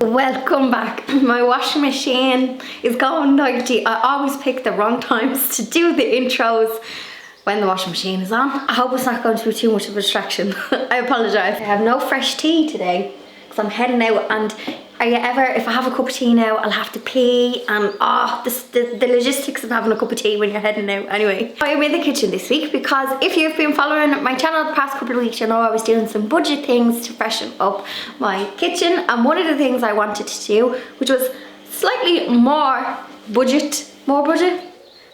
Welcome back. My washing machine is going dodgy. I always pick the wrong times to do the intros when the washing machine is on. I hope it's not going to be too much of a distraction. I apologise. I have no fresh tea today because I'm heading out, and if I have a cup of tea now, I'll have to pee, and the logistics of having a cup of tea when you're heading out. Anyway, I am in the kitchen this week because if you've been following my channel the past couple of weeks, you know I was doing some budget things to freshen up my kitchen, and one of the things I wanted to do, which was slightly more budget,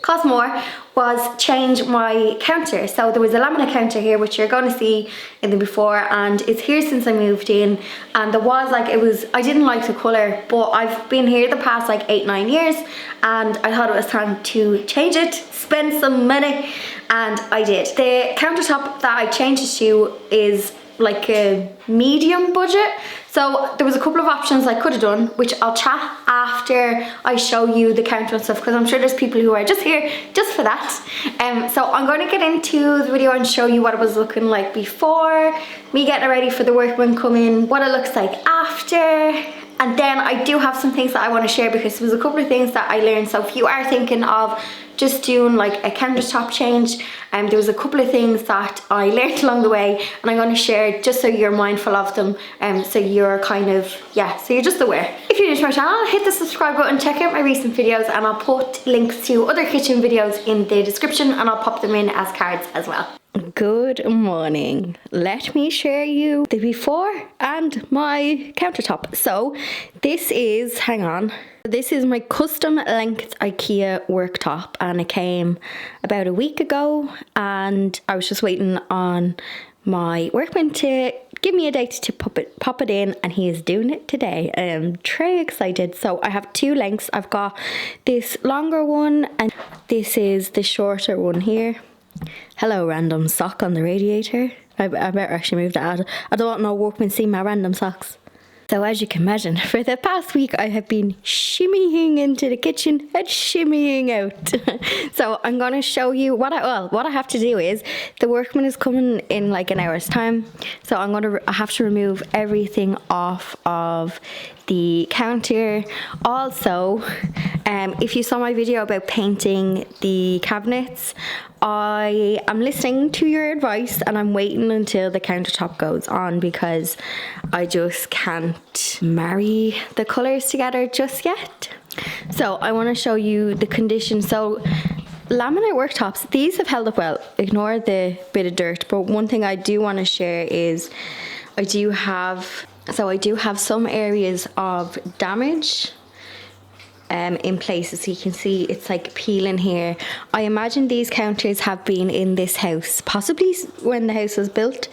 cost more, was change my counter. So there was a laminate counter here, which you're going to see in the before, and it's here since I moved in, and there was like, I didn't like the colour, but I've been here the past like 8-9 years, and I thought it was time to change it, spend some money, and I did. The countertop that I changed it to is like a medium budget, so there was a couple of options I could have done, which I'll chat after I show you the counter and stuff, because I'm sure there's people who are just here just for that. So I'm going to get into the video and show you what it was looking like before, me getting it ready for the workmen coming, what it looks like after, and then I do have some things that I want to share, because there was a couple of things that I learned. So if you are thinking of just doing like a countertop change, there was a couple of things that I learned along the way, and I'm going to share just so you're mindful of them, so you're kind of, so you're just aware. If you're new to my channel, hit the subscribe button, check out my recent videos, and I'll put links to other kitchen videos in the description, and I'll pop them in as cards as well. Good morning. Let me share you the before and my countertop. So this is, this is my custom length Ikea worktop, and it came about a week ago, and I was just waiting on my workman to give me a date to pop it in, and he is doing it today. I am very excited. So I have two lengths. I've got this longer one, and this is the shorter one here. Hello, random sock on the radiator. I better actually move that out. I don't want no workmen see my random socks. So as you can imagine, for the past week I have been shimmying into the kitchen and shimmying out. So I'm going to show you what I have to do is, the workman is coming in like an hour's time. So I have to remove everything off of the counter. Also, if you saw my video about painting the cabinets, I am listening to your advice, and I'm waiting until the countertop goes on, because I just can't marry the colours together just yet. So I want to show you the condition. So laminate worktops, these have held up well. Ignore the bit of dirt, but one thing I do want to share is I do have some areas of damage in places. So you can see it's like peeling here. I imagine these counters have been in this house possibly when the house was built,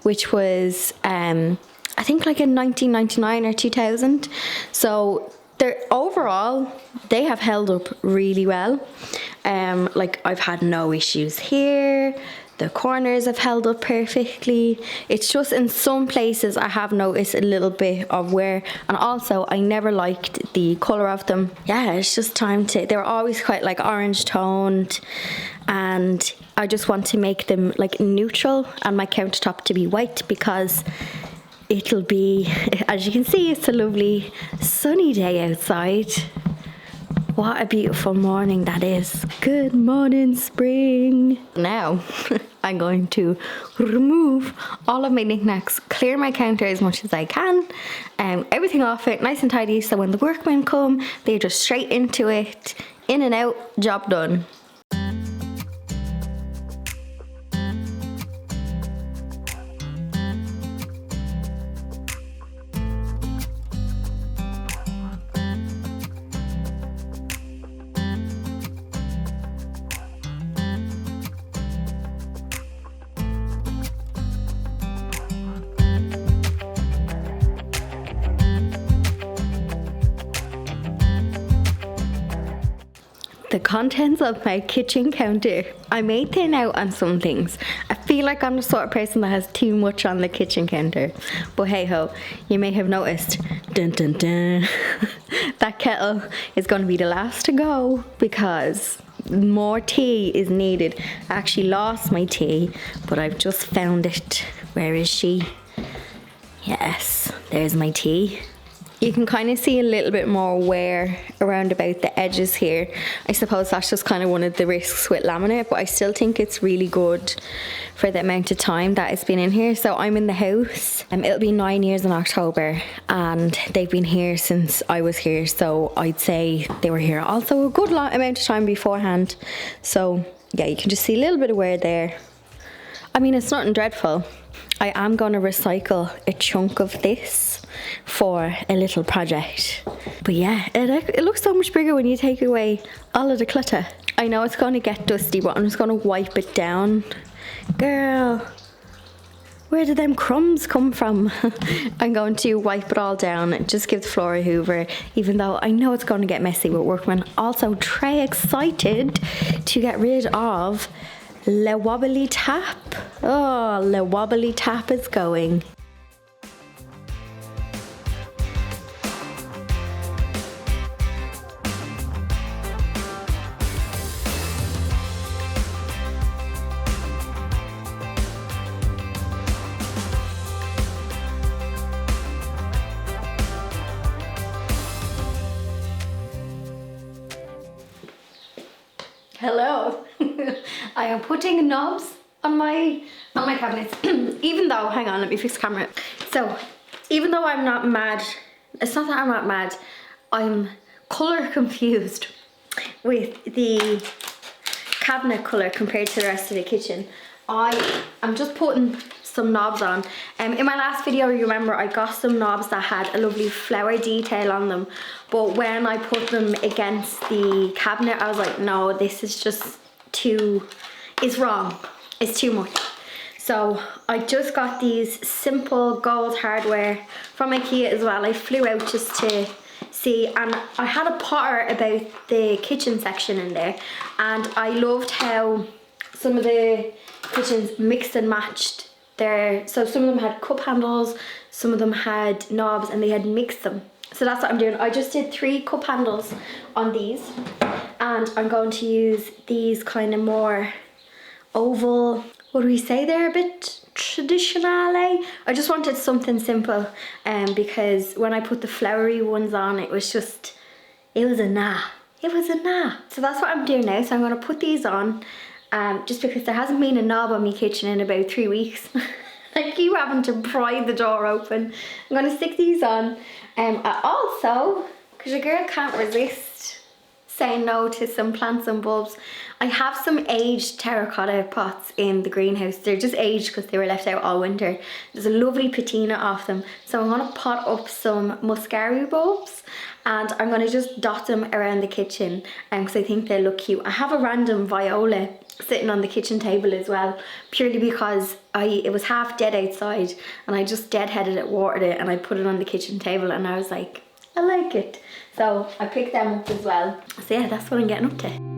which was I think like in 1999 or 2000. So overall they have held up really well. Like I've had no issues here. The corners have held up perfectly. It's just in some places I have noticed a little bit of wear, and also I never liked the colour of them. Yeah, it's just time to, they were always quite like orange toned, and I just want to make them like neutral, and my countertop to be white, because it'll be, as you can see, it's a lovely sunny day outside. What a beautiful morning that is. Good morning, spring. Now, I'm going to remove all of my knickknacks, clear my counter as much as I can, everything off it, nice and tidy, so when the workmen come, they're just straight into it, in and out, job done. The contents of my kitchen counter. I may thin out on some things. I feel like I'm the sort of person that has too much on the kitchen counter. But hey ho, you may have noticed, dun dun dun, that kettle is going to be the last to go, because more tea is needed. I actually lost my tea, but I've just found it. Where is she? Yes, there's my tea. You can kind of see a little bit more wear around about the edges here. I suppose that's just kind of one of the risks with laminate, but I still think it's really good for the amount of time that it's been in here. So I'm in the house, it'll be 9 years in October, and they've been here since I was here. So I'd say they were here also a good amount of time beforehand. So yeah, you can just see a little bit of wear there. I mean, it's nothing dreadful. I am going to recycle a chunk of this for a little project. But yeah, it looks so much bigger when you take away all of the clutter. I know it's going to get dusty, but I'm just going to wipe it down. Girl, where did them crumbs come from? I'm going to wipe it all down and just give the floor a hoover, even though I know it's going to get messy with workmen. Also, très excited to get rid of Le Wobbly Tap. Oh, Le Wobbly Tap is going. Hello. I am putting knobs on my cabinets. Even though, hang on, let me fix the camera. So, even though I'm not mad, it's not that I'm not mad, I'm colour confused with the cabinet colour compared to the rest of the kitchen. I'm just putting some knobs on. In my last video, you remember I got some knobs that had a lovely flower detail on them, but when I put them against the cabinet, I was like, no, this is just it's wrong. It's too much. So I just got these simple gold hardware from Ikea as well. I flew out just to see, and I had a potter about the kitchen section in there, and I loved how some of the kitchens mixed and matched their, so some of them had cup handles, some of them had knobs, and they had mixed them. So that's what I'm doing. I just did 3 cup handles on these, and I'm going to use these kind of more oval, what do we say there, a bit traditionale. I just wanted something simple, because when I put the flowery ones on, it was a nah. It was a nah. So that's what I'm doing now. So I'm going to put these on, just because there hasn't been a knob on my kitchen in about 3 weeks. I keep having to pry the door open. I'm going to stick these on. I also, because your girl can't resist saying no to some plants and bulbs, I have some aged terracotta pots in the greenhouse. They're just aged because they were left out all winter. There's a lovely patina off them. So I'm going to pot up some muscari bulbs, and I'm going to just dot them around the kitchen because I think they look cute. I have a random viola sitting on the kitchen table as well, purely because it was half dead outside, and I just deadheaded it, watered it, and I put it on the kitchen table, and I was like, I like it. So I picked them up as well. So yeah, that's what I'm getting up to.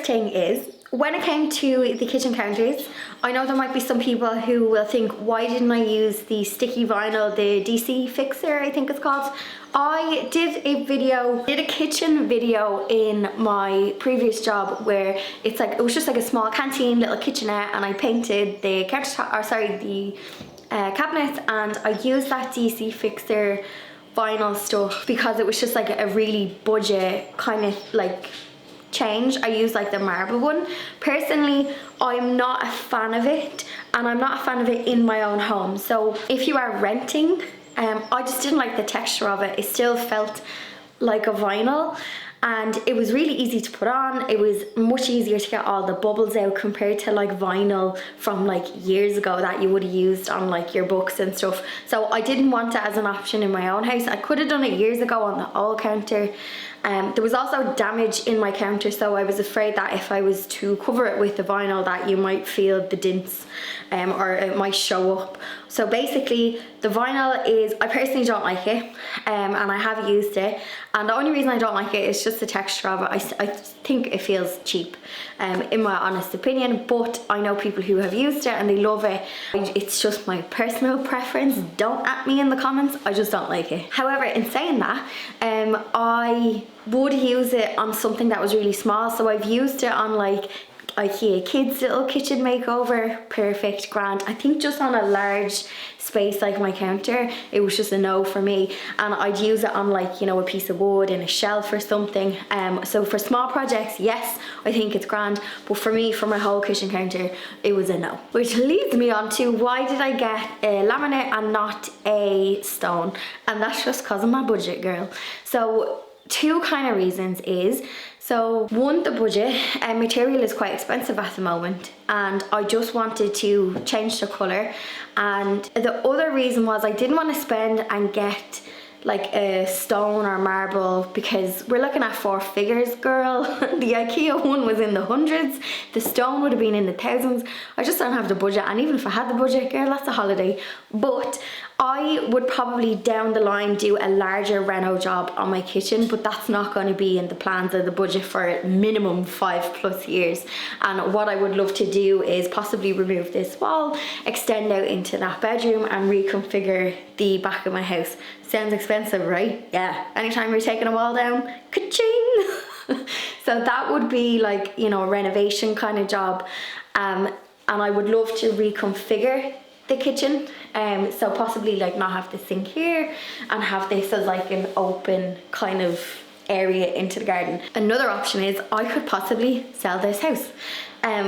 Thing is, when it came to the kitchen counters, I know there might be some people who will think, why didn't I use the sticky vinyl, the DC fixer, I think it's called. I did a kitchen video in my previous job where it's like, it was just like a small canteen, little kitchenette, and I painted the countertop, or sorry, the cabinets, and I used that DC fixer vinyl stuff because it was just like a really budget kind of like change. I use like the marble one. Personally, I'm not a fan of it, and I'm not a fan of it in my own home. So if you are renting, I just didn't like the texture of it. It still felt like a vinyl, and it was really easy to put on. It was much easier to get all the bubbles out compared to like vinyl from like years ago that you would have used on like your books and stuff. So I didn't want it as an option in my own house. I could have done it years ago on the old counter. There was also damage in my counter, so I was afraid that if I was to cover it with the vinyl that you might feel the dints, or it might show up. So basically the vinyl is, I personally don't like it, and I have used it, and the only reason I don't like it is just the texture of it. I think it feels cheap, in my honest opinion, but I know people who have used it and they love it. It's just my personal preference. Don't at me in the comments, I just don't like it. However, in saying that, I would use it on something that was really small. So I've used it on like Ikea kids little kitchen makeover, perfect, grand. I think just on a large space like my counter, it was just a no for me. And I'd use it on like, you know, a piece of wood in a shelf or something. So for small projects, yes, I think it's grand, but for me, for my whole kitchen counter, it was a no. Which leads me on to, why did I get a laminate and not a stone? And that's just because of my budget, girl. So two kind of reasons is, so one, the budget, material is quite expensive at the moment, and I just wanted to change the colour. And the other reason was I didn't want to spend and get like a stone or marble, because we're looking at 4 figures, girl. The Ikea one was in the hundreds, the stone would have been in the thousands. I just don't have the budget, and even if I had the budget, girl, that's a holiday. But I would probably down the line do a larger reno job on my kitchen, but that's not going to be in the plans or the budget for minimum 5+ years. And what I would love to do is possibly remove this wall, extend out into that bedroom, and reconfigure the back of my house. Sounds expensive, right? Yeah. Anytime you're taking a wall down, ka-ching! So that would be like, you know, a renovation kind of job. And I would love to reconfigure the kitchen, so possibly like not have the sink here and have this as like an open kind of area into the garden. Another option is I could possibly sell this house,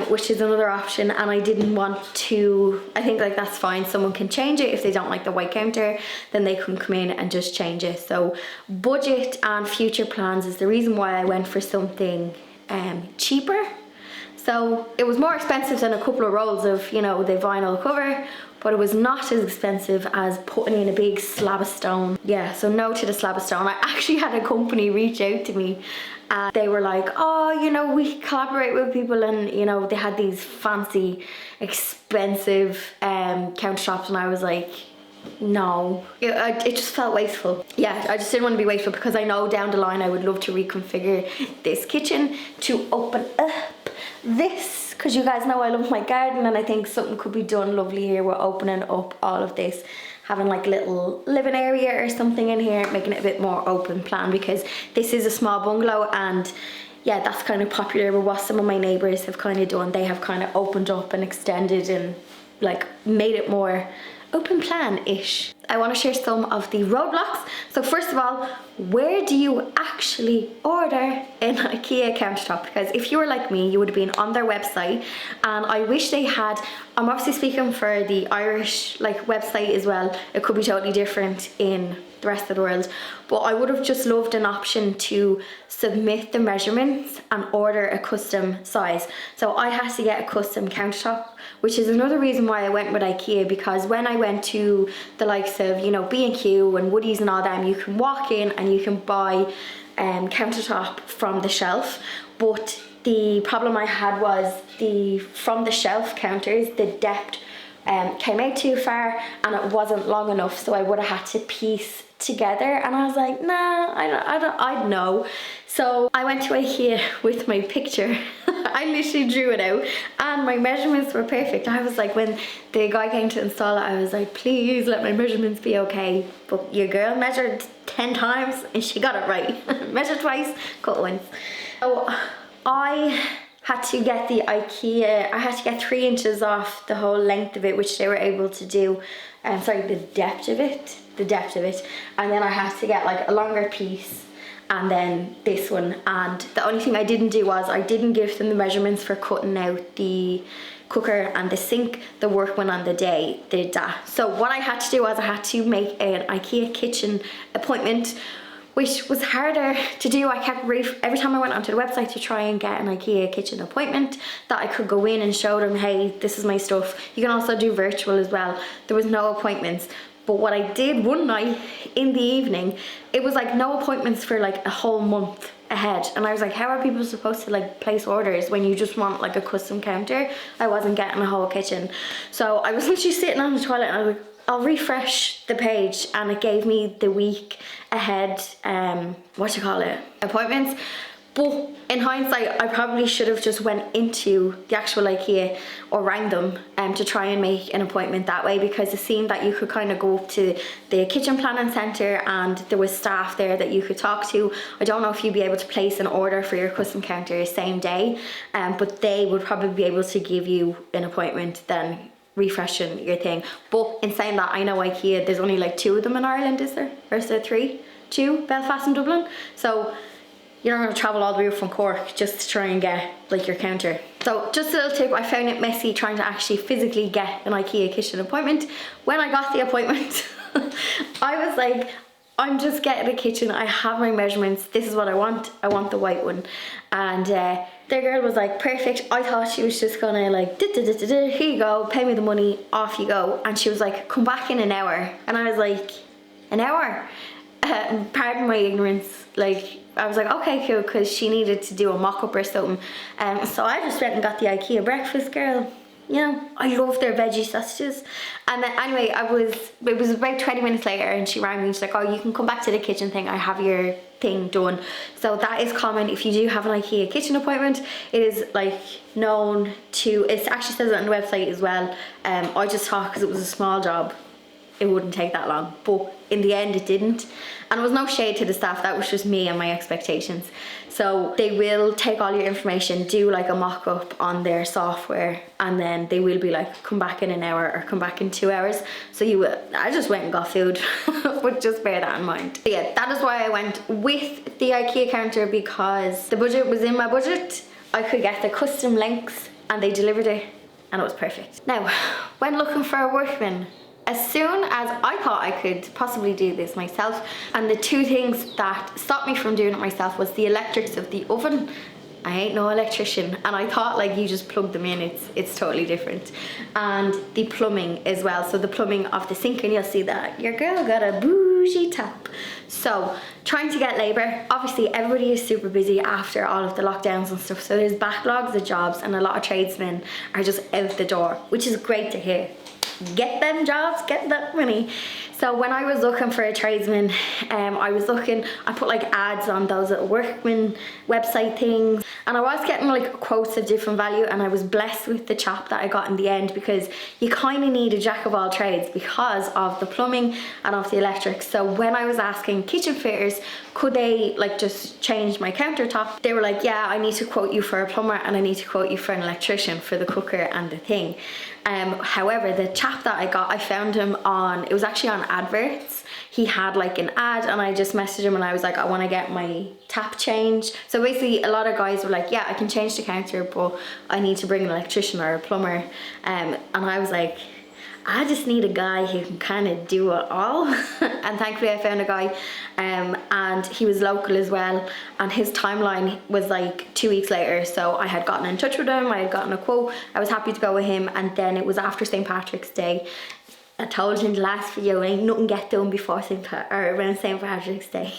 which is another option, and I didn't want to. I think like that's fine, someone can change it if they don't like the white counter, then they can come in and just change it. So budget and future plans is the reason why I went for something cheaper. So it was more expensive than a couple of rolls of, you know, the vinyl cover, but it was not as expensive as putting in a big slab of stone. Yeah, so no to the slab of stone. I actually had a company reach out to me, and they were like, oh, you know, we collaborate with people, and, you know, they had these fancy, expensive countertops, and I was like, no, it just felt wasteful. Yeah, I just didn't want to be wasteful, because I know down the line I would love to reconfigure this kitchen to open up this, because you guys know I love my garden, and I think something could be done lovely here with opening up all of this, having like a little living area or something in here, making it a bit more open plan, because this is a small bungalow, and yeah, that's kind of popular with what some of my neighbours have kind of done. They have kind of opened up and extended and like made it more open plan-ish. I want to share some of the roadblocks. So first of all, where do you actually order an Ikea countertop? Because if you were like me, you would have been on their website, and I wish they had, I'm obviously speaking for the Irish like website as well, it could be totally different in the rest of the world, but I would have just loved an option to submit the measurements and order a custom size. So I had to get a custom countertop, which is another reason why I went with Ikea, because when I went to the likes of, you know, B&Q and Woodies and all them, you can walk in and you can buy countertop from the shelf, but the problem I had was from the shelf counters, the depth came out too far and it wasn't long enough, so I would have had to piece together, and I was like, nah, I'd know. So I went to Ikea with my picture. I literally drew it out and my measurements were perfect. I was like, when the guy came to install it, I was like, please let my measurements be okay. But your girl measured 10 times and she got it right. Measure twice, cut once. So I had to get the Ikea, I had to get 3 inches off the whole length of it, which they were able to do. Sorry, the depth of it. And then I had to get like a longer piece, and then this one. And the only thing I didn't do was I didn't give them the measurements for cutting out the cooker and the sink. The workman on the day did that. So what I had to do was I had to make an Ikea kitchen appointment, which was harder to do. I kept every time I went onto the website to try and get an Ikea kitchen appointment that I could go in and show them, hey, this is my stuff. You can also do virtual as well. There was no appointments. But what I did one night in the evening, it was like no appointments for like a whole month ahead. And I was like, how are people supposed to like place orders when you just want like a custom counter? I wasn't getting a whole kitchen. So I was literally sitting on the toilet and I was like, I'll refresh the page, and it gave me the week ahead, appointments. But in hindsight, I probably should have just went into the actual Ikea or rang them to try and make an appointment that way, because it seemed that you could kind of go up to the kitchen planning centre and there was staff there that you could talk to. I don't know if you'd be able to place an order for your custom counter the same day, but they would probably be able to give you an appointment then refreshing your thing. But in saying that, I know Ikea, there's only like 2 of them in Ireland, is there? Or is there 3? 2, Belfast and Dublin. So you're not going to travel all the way up from Cork just to try and get like your counter. So just a little tip, I found it messy trying to actually physically get an Ikea kitchen appointment. When I got the appointment, I was like, I'm just getting a kitchen, I have my measurements, this is what I want the white one. And their girl was like, perfect. I thought she was just gonna like, here you go, pay me the money, off you go. And she was like, come back in an hour. And I was like, an hour? Pardon my ignorance. Like, I was like, okay, cool, because she needed to do a mock-up or something. So I just went and got the Ikea breakfast, girl. You know, I love their veggie sausages. And then anyway, it was about 20 minutes later and she rang me and she's like, oh, you can come back to the kitchen thing, I have your thing done. So that is common if you do have an Ikea kitchen appointment. It is like known to, it actually says it on the website as well. I just thought because it was a small job, it wouldn't take that long, but in the end it didn't. And it was no shade to the staff, that was just me and my expectations. So they will take all your information, do like a mock-up on their software, and then they will be like, come back in an hour or come back in 2 hours. So I just went and got food, but just bear that in mind. So yeah, that is why I went with the Ikea counter, because the budget was in my budget. I could get the custom lengths and they delivered it and it was perfect. Now, when looking for a workman, as soon as I thought I could possibly do this myself, and the 2 things that stopped me from doing it myself was the electrics of the oven. I ain't no electrician, and I thought like you just plug them in, it's totally different. And the plumbing as well, so the plumbing of the sink, and you'll see that your girl got a bougie tap. So trying to get labour, obviously everybody is super busy after all of the lockdowns and stuff, so there's backlogs of jobs and a lot of tradesmen are just out the door, which is great to hear. Get them jobs, get that money. So when I was looking for a tradesman, I put like ads on those little workman website things, and I was getting like quotes of different value, and I was blessed with the chap that I got in the end, because you kind of need a jack of all trades because of the plumbing and of the electrics. So when I was asking kitchen fitters, could they like just change my countertop, they were like, yeah, I need to quote you for a plumber and I need to quote you for an electrician for the cooker and the thing. However, the chap that I got, I found him on, it was actually on adverts. He had like an ad, and I just messaged him and I was like, I want to get my tap changed. So basically a lot of guys were like, yeah, I can change the counter, but I need to bring an electrician or a plumber. And I was like, I just need a guy who can kind of do it all. And thankfully I found a guy, and he was local as well, and his timeline was like 2 weeks later. So I had gotten in touch with him, I had gotten a quote, I was happy to go with him, and then it was after St. Patrick's Day. I told you in the last video, ain't nothing get done before around St. Patrick's Day.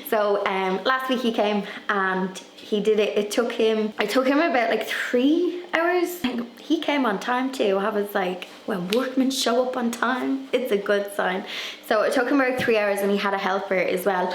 So last week he came and he did it. I took him about like 3 hours. He came on time too. I was like, when workmen show up on time, it's a good sign. So it took him about 3 hours, and he had a helper as well.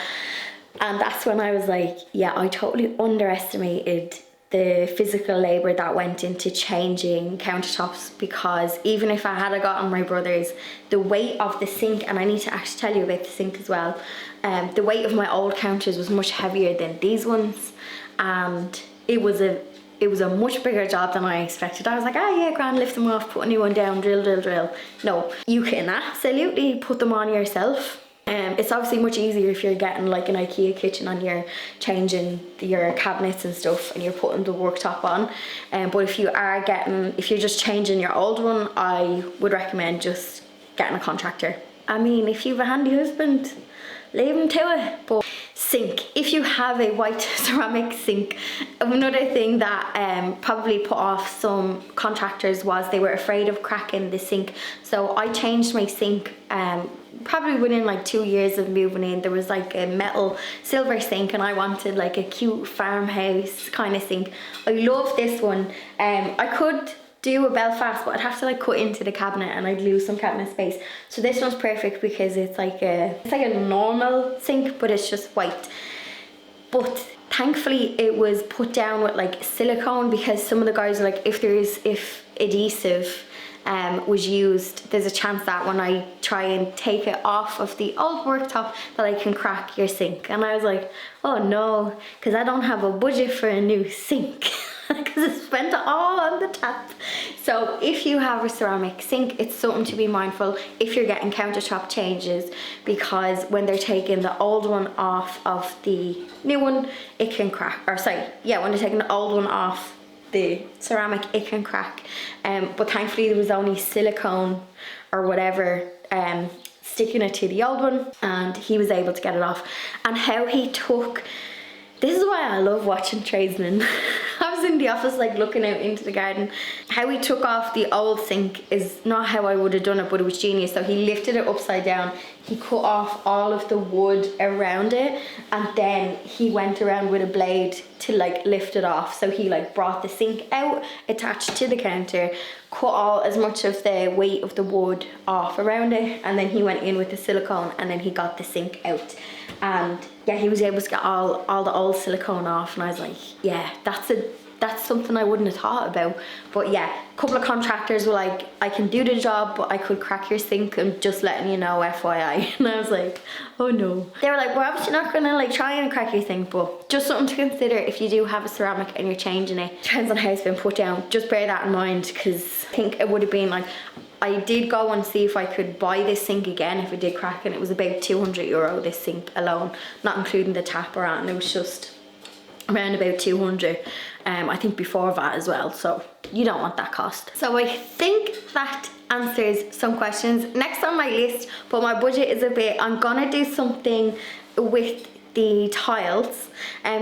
And that's when I was like, yeah, I totally underestimated the physical labour that went into changing countertops, because even if I had gotten my brother's, the weight of the sink, and I need to actually tell you about the sink as well, the weight of my old counters was much heavier than these ones, and it was a much bigger job than I expected. I was like, oh yeah, grand, lift them off, put a new one down, drill, drill, drill. No, you can absolutely put them on yourself. It's obviously much easier if you're getting like an Ikea kitchen and you're changing your cabinets and stuff and you're putting the worktop on. But if you're just changing your old one, I would recommend just getting a contractor. I mean, if you have a handy husband, leave him to it. But sink, if you have a white ceramic sink, another thing that probably put off some contractors was they were afraid of cracking the sink. So I changed my sink probably within like 2 years of moving in. There was like a metal silver sink, and I wanted like a cute farmhouse kind of sink. I love this one. I could do a Belfast, but I'd have to like cut into the cabinet and I'd lose some cabinet space. So this one's perfect because it's like a normal sink, but it's just white. But thankfully it was put down with like silicone, because some of the guys are like, if adhesive was used, there's a chance that when I try and take it off of the old worktop that I can crack your sink. And I was like, oh no, because I don't have a budget for a new sink. Because I spent it all on the tap. So if you have a ceramic sink, it's something to be mindful if you're getting countertop changes, because when they're taking the old one off of the new one, it can crack. Or sorry, yeah, when they're taking the old one off the ceramic, it can crack. But thankfully there was only silicone or whatever sticking it to the old one, and he was able to get it off. And how he took, this is why I love watching tradesmen. I was in the office like looking out into the garden. How he took off the old sink is not how I would have done it, but it was genius. So he lifted it upside down, he cut off all of the wood around it, and then he went around with a blade to like lift it off. So he like brought the sink out, attached to the counter, cut as much of the weight of the wood off around it, and then he went in with the silicone, and then he got the sink out. And yeah, he was able to get all the old silicone off, and I was like, yeah, that's something I wouldn't have thought about. But yeah, a couple of contractors were like, I can do the job, but I could crack your sink, and just letting you know, FYI. And I was like, oh no. They were like, we're obviously not gonna like try and crack your sink, but just something to consider if you do have a ceramic and you're changing it. Depends on how it's been put down. Just bear that in mind, because I think it would have been like, I did go and see if I could buy this sink again if it did crack, and it was about €200, this sink alone, not including the tap or anything. It was just around about 200, I think before that as well, so you don't want that cost. So I think that answers some questions. Next on my list, but my budget is a bit, I'm gonna do something with the tiles,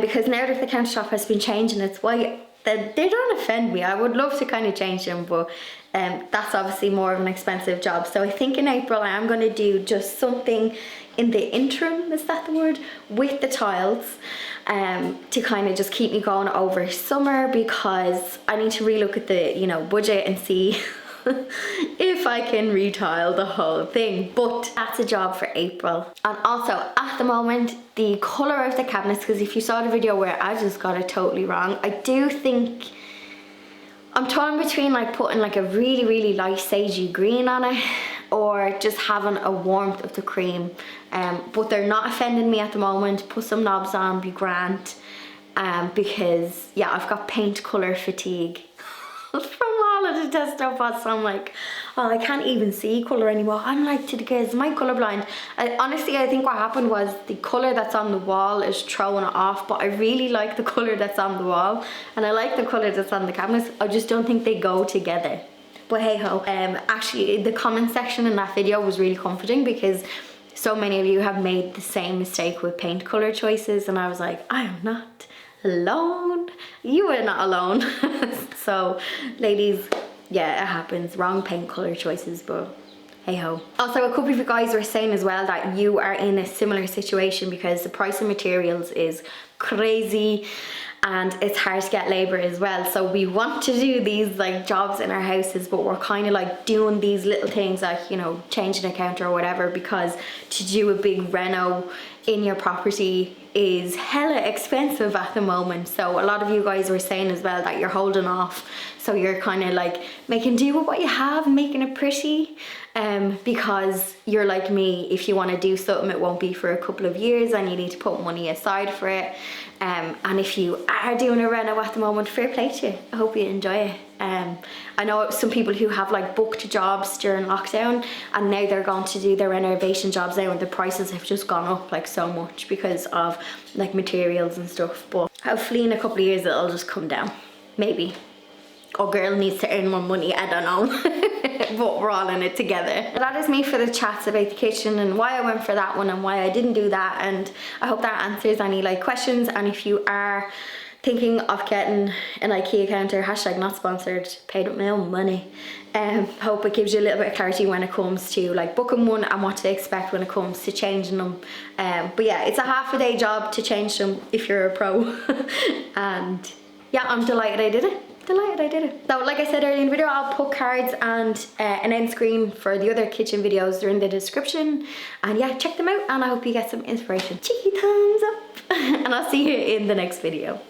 because now that the countertop has been changing its white, they don't offend me. I would love to kind of change them, but that's obviously more of an expensive job. So I think in April I am going to do just something in the interim, is that the word, with the tiles, to kind of just keep me going over summer, because I need to relook at the budget and see if I can retile the whole thing. But that's a job for April. And also at the moment, the colour of the cabinets, because if you saw the video where I just got it totally wrong, I do think I'm torn between like putting like a really, really light sagey green on it, or just having a warmth of the cream. But they're not offending me at the moment. Put some knobs on, be grand. Because yeah, I've got paint colour fatigue from all of the testo pots. So I'm like, oh, I can't even see colour anymore. I'm like to the kids, am I colourblind? Honestly, I think what happened was the colour that's on the wall is throwing it off, but I really like the colour that's on the wall, and I like the colour that's on the cabinets. I just don't think they go together. But hey ho, actually the comment section in that video was really comforting, because so many of you have made the same mistake with paint colour choices, and I was like, I am not alone. You are not alone. So ladies, yeah, it happens, wrong paint colour choices, but hey ho. Also, a couple of you guys were saying as well that you are in a similar situation because the price of materials is crazy and it's hard to get labor as well. So we want to do these like jobs in our houses, but we're kind of like doing these little things like, you know, changing a counter or whatever, because to do a big reno in your property is hella expensive at the moment. So a lot of you guys were saying as well that you're holding off, so you're kind of like making do with what you have, making it pretty, because you're like me, if you want to do something it won't be for a couple of years and you need to put money aside for it. And if you are doing a reno at the moment, fair play to you. I hope you enjoy it. I know some people who have like booked jobs during lockdown and now they're going to do their renovation jobs now, and the prices have just gone up like so much because of like materials and stuff. But hopefully in a couple of years it'll just come down, maybe. Or girl needs to earn more money, I don't know. But we're all in it together. That is me for the chats about the kitchen and why I went for that one and why I didn't do that. And I hope that answers any like questions. And if you are thinking of getting an IKEA counter, hashtag not sponsored, paid with my own money, hope it gives you a little bit of clarity when it comes to like booking one and what to expect when it comes to changing them. But yeah, it's a half a day job to change them if you're a pro. And yeah, I'm delighted I did it. So like I said earlier in the video, I'll put cards and an end screen for the other kitchen videos. They're in the description, and yeah, check them out and I hope you get some inspiration. Cheeky thumbs up and I'll see you in the next video.